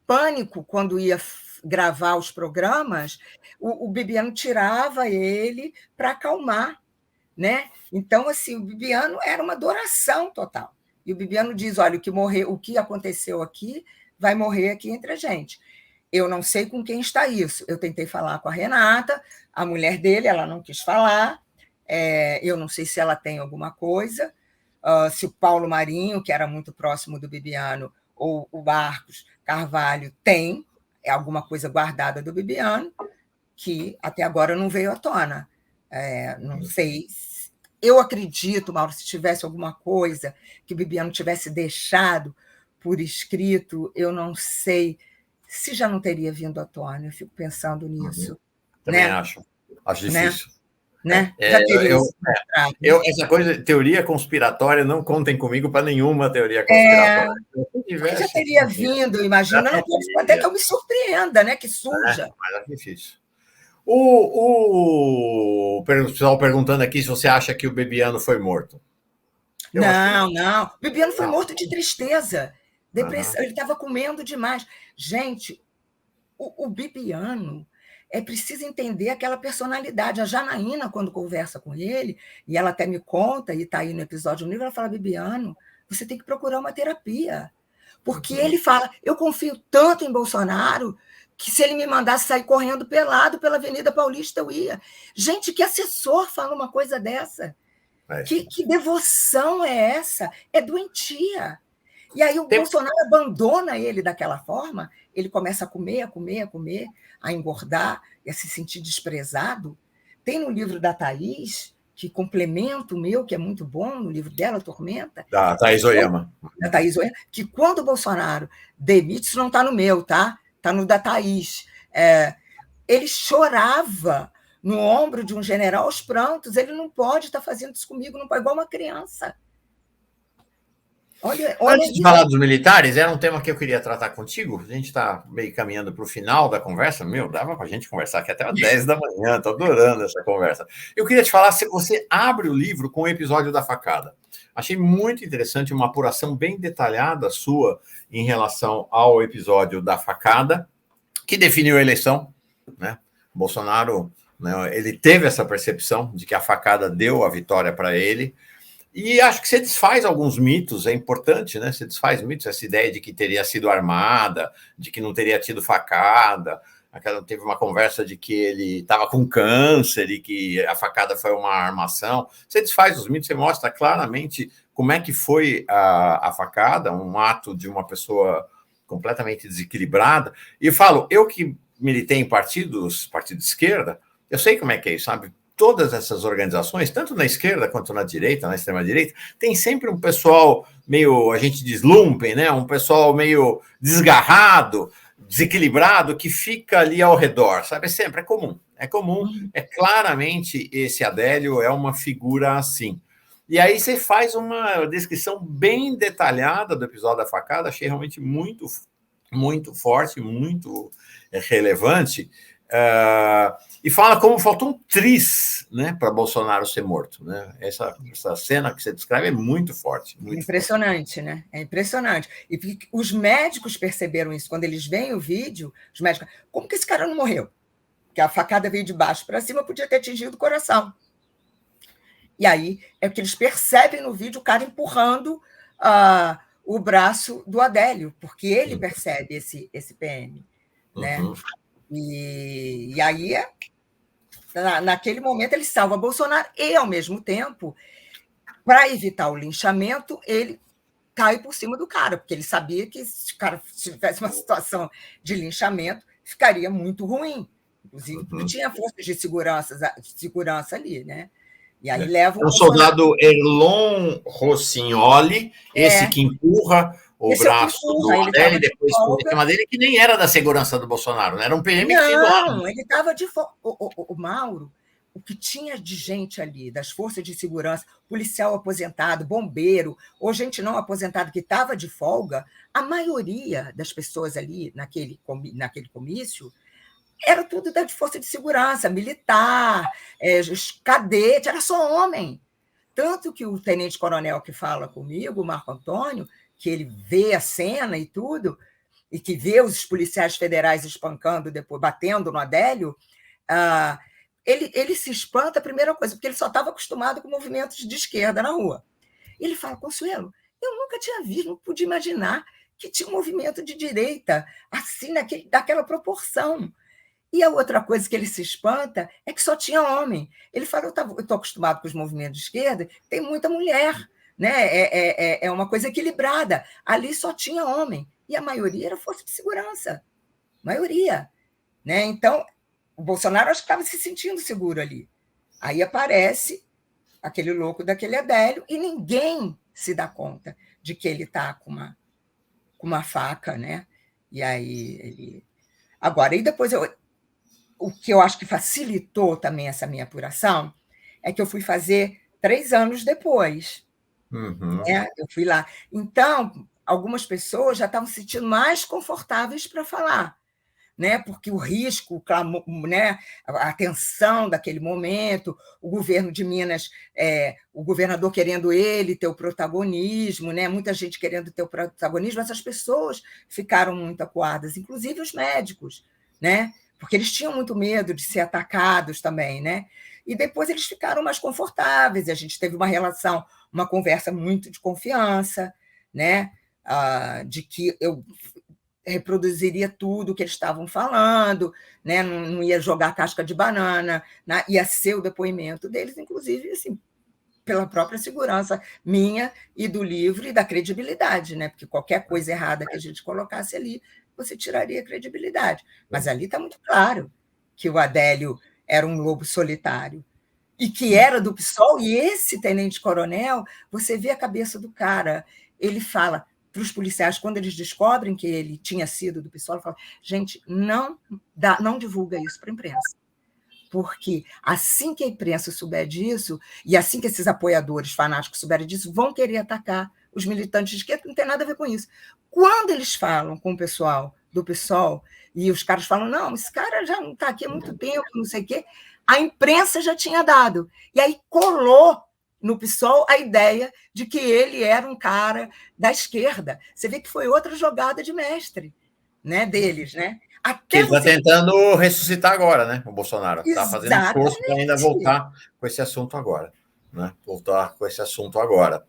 [SPEAKER 2] pânico quando ia gravar os programas, o Bebiano tirava ele para acalmar, né? Então, assim, o Bebiano era uma adoração total. E o Bibiano diz, olha, o que aconteceu aqui vai morrer aqui entre a gente. Eu não sei com quem está isso. Eu tentei falar com a Renata, a mulher dele, ela não quis falar. Eu não sei se ela tem alguma coisa. Se o Paulo Marinho, que era muito próximo do Bibiano, ou o Marcos Carvalho tem alguma coisa guardada do Bibiano, que até agora não veio à tona. Não sei. Eu acredito, Mauro, se tivesse alguma coisa que o Bibiano tivesse deixado por escrito, eu não sei se já não teria vindo à tona. Eu fico pensando nisso.
[SPEAKER 1] Também
[SPEAKER 2] né?
[SPEAKER 1] acho. Acho
[SPEAKER 2] Né?
[SPEAKER 1] difícil.
[SPEAKER 2] Né? Já teria
[SPEAKER 1] essa coisa, teoria conspiratória, não contem comigo para nenhuma teoria conspiratória.
[SPEAKER 2] Já teria vindo, imagina. Não pode até que eu me surpreenda, né? Que surja.
[SPEAKER 1] Mas é difícil. O pessoal perguntando aqui se você acha que o Bibiano foi morto.
[SPEAKER 2] Não. O Bibiano foi morto de tristeza, depressão. Ele estava comendo demais. Gente, o Bibiano, é preciso entender aquela personalidade. A Janaína, quando conversa com ele, e ela até me conta, e está aí no episódio do livro, ela fala, Bibiano, você tem que procurar uma terapia. Porque ele fala, eu confio tanto em Bolsonaro que se ele me mandasse sair correndo pelado pela Avenida Paulista, eu ia. Gente, que assessor fala uma coisa dessa? Que devoção é essa? É doentia. E aí o Bolsonaro abandona ele daquela forma, ele começa a comer, a engordar, a se sentir desprezado. Tem no livro da Thaís, que complementa o meu, que é muito bom, no livro dela, Tormenta.
[SPEAKER 1] Da Thaís Oyama.
[SPEAKER 2] Da Thaís Oyama, que quando o Bolsonaro demite, isso não está no meu, tá? Está no da Thaís. Ele chorava no ombro de um general aos prantos. Ele não pode estar fazendo isso comigo, não pode, igual uma criança. Olha
[SPEAKER 1] Antes de falar dos militares, era um tema que eu queria tratar contigo. A gente está meio caminhando para o final da conversa. Dava para a gente conversar aqui até às 10 da manhã. Estou adorando essa conversa. Eu queria te falar, se você abre o livro com o episódio da facada. Achei muito interessante, uma apuração bem detalhada sua em relação ao episódio da facada, que definiu a eleição, né? Bolsonaro, né, ele teve essa percepção de que a facada deu a vitória para ele. E acho que você desfaz alguns mitos, é importante, né? Você desfaz mitos, essa ideia de que teria sido armada, de que não teria tido facada. Teve uma conversa de que ele estava com câncer e que a facada foi uma armação. Você desfaz os mitos, você mostra claramente como é que foi a facada, um ato de uma pessoa completamente desequilibrada. E eu falo, eu que militei em partido de esquerda, eu sei como é que é isso, sabe? Todas essas organizações, tanto na esquerda quanto na direita, na extrema-direita, tem sempre um pessoal meio, a gente diz lumpen, né? Um pessoal meio desgarrado, desequilibrado, que fica ali ao redor, sabe? Sempre, é comum. É claramente esse Adélio é uma figura assim. E aí você faz uma descrição bem detalhada do episódio da facada, achei realmente muito, muito forte, muito relevante. E fala como faltou um triz, né, para Bolsonaro ser morto, né? Essa cena que você descreve é muito forte. Muito
[SPEAKER 2] impressionante,
[SPEAKER 1] forte.
[SPEAKER 2] Né? É impressionante. E os médicos perceberam isso. Quando eles veem o vídeo, os médicos, como que esse cara não morreu? Porque a facada veio de baixo para cima, podia ter atingido o coração. E aí é porque eles percebem no vídeo o cara empurrando o braço do Adélio, porque ele percebe esse PM, né? E aí, naquele momento, ele salva Bolsonaro e, ao mesmo tempo, para evitar o linchamento, ele cai por cima do cara, porque ele sabia que se o cara tivesse uma situação de linchamento, ficaria muito ruim. Inclusive, porque tinha forças de segurança ali, né? E aí leva
[SPEAKER 1] o soldado Erlon Rossignoli, esse que empurra o braço do Adélio, e depois por cima dele, que nem era da segurança do Bolsonaro, né? Era um PM que tinha lá.
[SPEAKER 2] Não, ele estava de folga. O Mauro, o que tinha de gente ali, das forças de segurança, policial aposentado, bombeiro, ou gente não aposentada que estava de folga, a maioria das pessoas ali naquele comício era tudo da força de segurança, militar, cadete, era só homem. Tanto que o tenente-coronel que fala comigo, o Marco Antônio, que ele vê a cena e tudo, e que vê os policiais federais espancando, depois batendo no Adélio, ele se espanta, a primeira coisa, porque ele só estava acostumado com movimentos de esquerda na rua. Ele fala, Consuelo, Eu nunca tinha visto, não pude imaginar que tinha um movimento de direita assim, daquela proporção. E a outra coisa que ele se espanta é que só tinha homem. Ele fala: eu estou acostumado com os movimentos de esquerda, tem muita mulher, né? É uma coisa equilibrada. Ali só tinha homem. E a maioria era força de segurança. Maioria. Né? Então, o Bolsonaro acho que estava se sentindo seguro ali. Aí aparece aquele louco daquele Adélio e ninguém se dá conta de que ele está com uma faca, né? E aí ele. Agora, e depois o que eu acho que facilitou também essa minha apuração é que eu fui fazer 3 anos depois. Né? Eu fui lá. Então, algumas pessoas já estavam se sentindo mais confortáveis para falar, né? Porque o risco, o clamor, né? A tensão daquele momento, o governo de Minas, o governador querendo ele ter o protagonismo, né? Muita gente querendo ter o protagonismo, essas pessoas ficaram muito acuadas, inclusive os médicos, né? Porque eles tinham muito medo de ser atacados também, né? E depois eles ficaram mais confortáveis, e a gente teve uma conversa muito de confiança, né? De que eu reproduziria tudo que eles estavam falando, né? Não ia jogar casca de banana, né? Ia ser o depoimento deles, inclusive, assim, pela própria segurança minha e do livro e da credibilidade, né? Porque qualquer coisa errada que a gente colocasse ali, você tiraria a credibilidade. Mas ali está muito claro que o Adélio era um lobo solitário e que era do PSOL, e esse tenente-coronel, você vê a cabeça do cara, ele fala para os policiais, quando eles descobrem que ele tinha sido do PSOL, ele fala: gente, não divulga isso para a imprensa, porque assim que a imprensa souber disso, e assim que esses apoiadores fanáticos souberem disso, vão querer atacar os militantes de esquerda, não tem nada a ver com isso. Quando eles falam com o pessoal do PSOL, e os caras falam: não, esse cara já não está aqui há muito tempo, não sei o quê, a imprensa já tinha dado. E aí colou no PSOL a ideia de que ele era um cara da esquerda. Você vê que foi outra jogada de mestre, né, deles, né?
[SPEAKER 1] Que ele está tentando ressuscitar agora, né? O Bolsonaro está fazendo esforço para ainda voltar com esse assunto agora. Né? Voltar com esse assunto agora.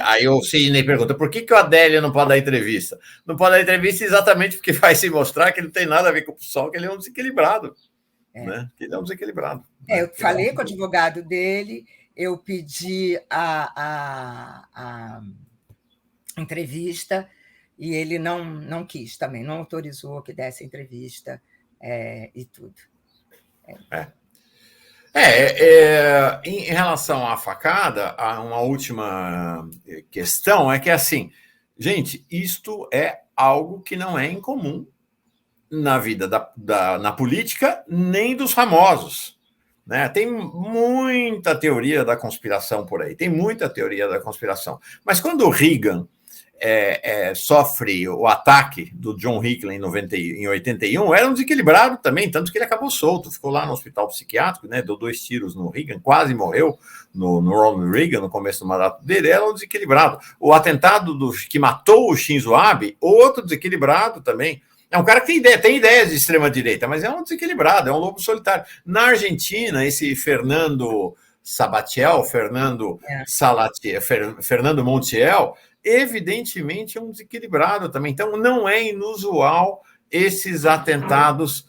[SPEAKER 1] Aí o Sidney pergunta: por que o Adélio não pode dar entrevista? Não pode dar entrevista exatamente porque vai se mostrar que ele não tem nada a ver com o PSOL, que ele é um desequilibrado. Né? Que ele é um desequilibrado.
[SPEAKER 2] Eu falei com o advogado dele, eu pedi a entrevista e ele não quis também, não autorizou que desse entrevista e tudo.
[SPEAKER 1] Em relação à facada, uma última questão é que, assim, gente, isto é algo que não é incomum na vida na política, nem dos famosos. Né? Tem muita teoria da conspiração por aí, tem muita teoria da conspiração. Mas quando o Reagan sofre o ataque do John Hinckley em 81, era um desequilibrado também, tanto que ele acabou solto, ficou lá no hospital psiquiátrico, né, deu 2 tiros no Reagan, quase morreu no Ronald Reagan, no começo do mandato dele, era um desequilibrado. O atentado que matou o Shinzo Abe, outro desequilibrado também. É um cara que tem ideias de extrema-direita, mas é um desequilibrado, é um lobo solitário. Na Argentina, esse Fernando Sabatiel, Fernando Montiel, evidentemente é um desequilibrado também. Então, não é inusual esses atentados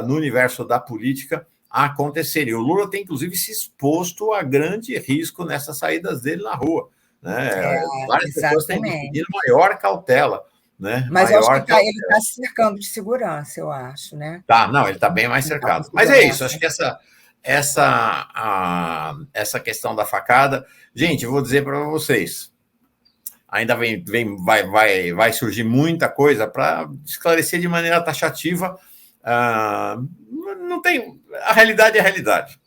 [SPEAKER 1] no universo da política acontecerem. O Lula tem, inclusive, se exposto a grande risco nessas saídas dele na rua. Né? Várias pessoas têm pedido maior cautela. Né?
[SPEAKER 2] Mas eu acho que ele está se cercando de segurança, eu acho, né?
[SPEAKER 1] Ele está bem mais cercado. Mas é isso, acho que essa questão da facada, gente, eu vou dizer para vocês, ainda vai surgir muita coisa para esclarecer de maneira taxativa. Não tem, a realidade é a realidade.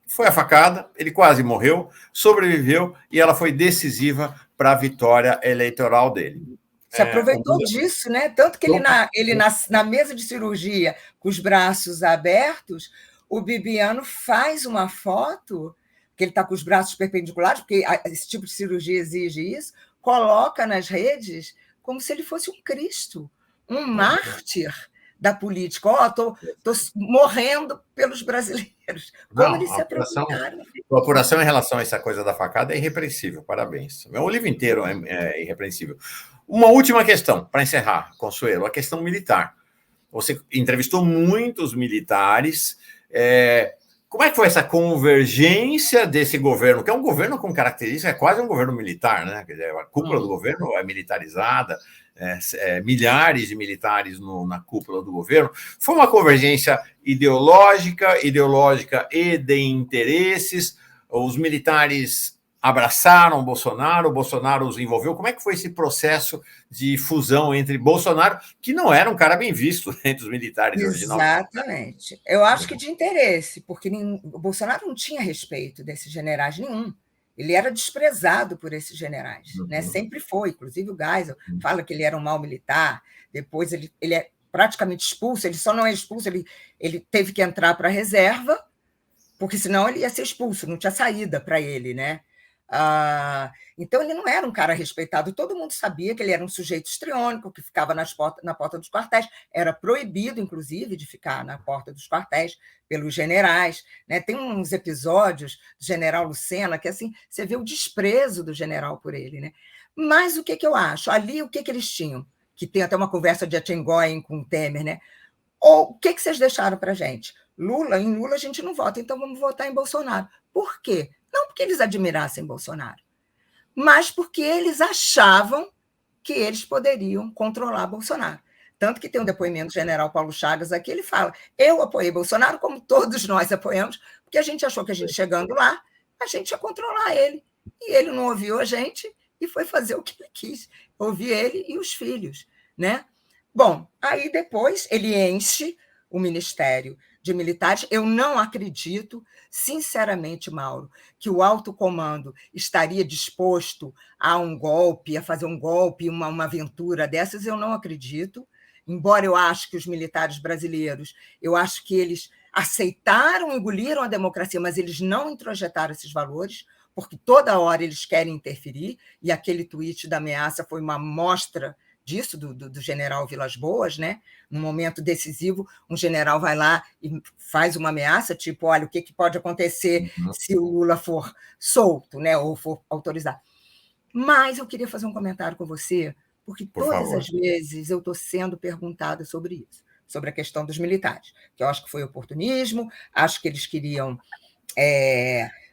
[SPEAKER 1] Foi a facada, ele quase morreu, sobreviveu e ela foi decisiva para a vitória eleitoral dele.
[SPEAKER 2] Se aproveitou disso, né? Tanto que ele na mesa de cirurgia, com os braços abertos, o Bibiano faz uma foto, que ele está com os braços perpendiculares, porque esse tipo de cirurgia exige isso, coloca nas redes como se ele fosse um Cristo, um mártir, da política. Estou morrendo pelos brasileiros. Como eles se aproveitaram.
[SPEAKER 1] A apuração em relação a essa coisa da facada é irrepreensível, parabéns. O livro inteiro é irrepreensível. Uma última questão, para encerrar, Consuelo, a questão militar. Você entrevistou muitos militares. Como é que foi essa convergência desse governo, que é um governo com características, é quase um governo militar, né? A cúpula do governo é militarizada, milhares de militares na cúpula do governo. Foi uma convergência ideológica e de interesses. Os militares abraçaram o Bolsonaro os envolveu. Como é que foi esse processo de fusão entre Bolsonaro, que não era um cara bem visto entre os militares originalmente?
[SPEAKER 2] Exatamente. Eu acho que de interesse, porque o Bolsonaro não tinha respeito desses generais nenhum. Ele era desprezado por esses generais, né? Sempre foi. Inclusive o Geisel fala que ele era um mau militar, depois ele é praticamente expulso, ele só não é expulso, ele teve que entrar para a reserva, porque senão ele ia ser expulso, não tinha saída para ele, né? Então, ele não era um cara respeitado. Todo mundo sabia que ele era um sujeito histriônico, que ficava na porta dos quartéis. Era proibido, inclusive, de ficar na porta dos quartéis pelos generais, né? Tem uns episódios do general Lucena que assim, você vê o desprezo do general por ele, né? Mas o que eu acho? Ali, o que eles tinham? Que tem até uma conversa de Etchengoyen com o Temer, né? Ou o que vocês deixaram para a gente? Em Lula a gente não vota, então vamos votar em Bolsonaro. Por quê? Não porque eles admirassem Bolsonaro, mas porque eles achavam que eles poderiam controlar Bolsonaro. Tanto que tem um depoimento do general Paulo Chagas aqui, ele fala, eu apoiei Bolsonaro, como todos nós apoiamos, porque a gente achou que a gente chegando lá, a gente ia controlar ele. E ele não ouviu a gente e foi fazer o que ele quis. Ouvir ele e os filhos, né? Bom, aí depois ele enche o Ministério de Militares. Eu não acredito, sinceramente, Mauro, que o alto comando estaria disposto a um golpe, a fazer um golpe, uma aventura dessas, eu não acredito. Embora eu acho que os militares brasileiros, eu acho que eles aceitaram, engoliram a democracia, mas eles não introjetaram esses valores, porque toda hora eles querem interferir, e aquele tweet da ameaça foi uma amostra disso, do general Vilas Boas, né? Num momento decisivo, um general vai lá e faz uma ameaça, tipo, olha, o que pode acontecer se o Lula for solto, né? Ou for autorizado. Mas eu queria fazer um comentário com você, porque todas as vezes eu estou sendo perguntada sobre isso, sobre a questão dos militares, que eu acho que foi oportunismo, acho que eles queriam,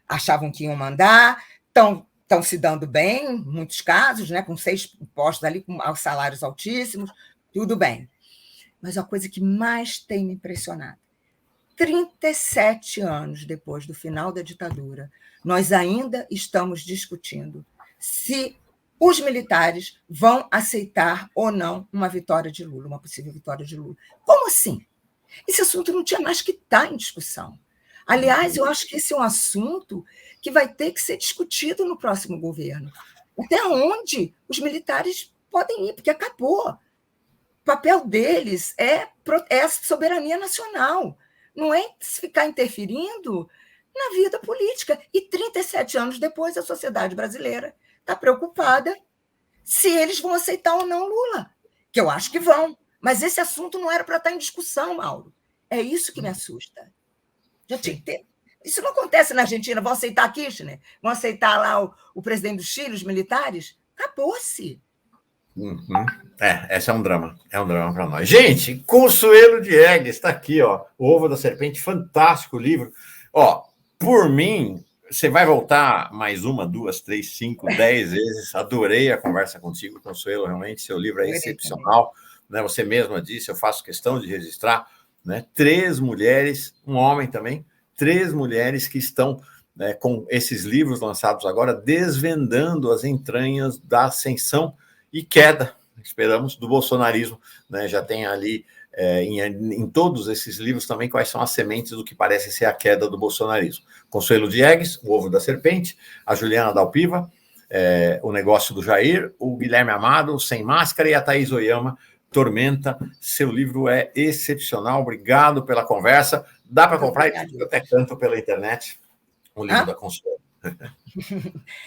[SPEAKER 2] achavam que iam mandar, estão se dando bem, em muitos casos, né, com 6 postos ali, com salários altíssimos, tudo bem. Mas a coisa que mais tem me impressionado, 37 anos depois do final da ditadura, nós ainda estamos discutindo se os militares vão aceitar ou não uma vitória de Lula, uma possível vitória de Lula. Como assim? Esse assunto não tinha mais que estar em discussão. Aliás, eu acho que esse é um assunto que vai ter que ser discutido no próximo governo. Até onde os militares podem ir, porque acabou. O papel deles é a soberania nacional, não é ficar interferindo na vida política. E 37 anos depois, a sociedade brasileira está preocupada se eles vão aceitar ou não Lula, que eu acho que vão. Mas esse assunto não era para estar em discussão, Mauro. É isso que me assusta. Já tinha que ter. Isso não acontece na Argentina. Vão aceitar Kirchner? Vão aceitar lá o presidente do Chile, os militares? Acabou-se.
[SPEAKER 1] Esse é um drama para nós. Gente, Consuelo Diegues está aqui, ó, O Ovo da Serpente, fantástico livro. Ó, por mim, você vai voltar mais 1, 2, 3, 5, 10 vezes. Adorei a conversa contigo, Consuelo. Realmente, seu livro é excepcional. Né? Você mesma disse, eu faço questão de registrar, né? 3 mulheres, um homem também, 3 mulheres que estão, né, com esses livros lançados agora, desvendando as entranhas da ascensão e queda, esperamos, do bolsonarismo. Né? Já tem ali, em todos esses livros também, quais são as sementes do que parece ser a queda do bolsonarismo. Consuelo Diegues, O Ovo da Serpente, a Juliana Dalpiva, O Negócio do Jair, o Guilherme Amado, Sem Máscara, e a Thaís Oyama, Tormenta. Seu livro é excepcional. Obrigado pela conversa. Dá para comprar e até canto pela internet o livro da Consuelo.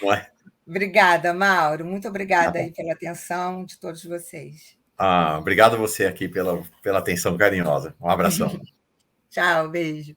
[SPEAKER 1] Não é?
[SPEAKER 2] Obrigada, Mauro. Muito obrigada aí pela atenção de todos vocês.
[SPEAKER 1] Obrigado a você aqui pela atenção carinhosa. Um abração.
[SPEAKER 2] Tchau, beijo.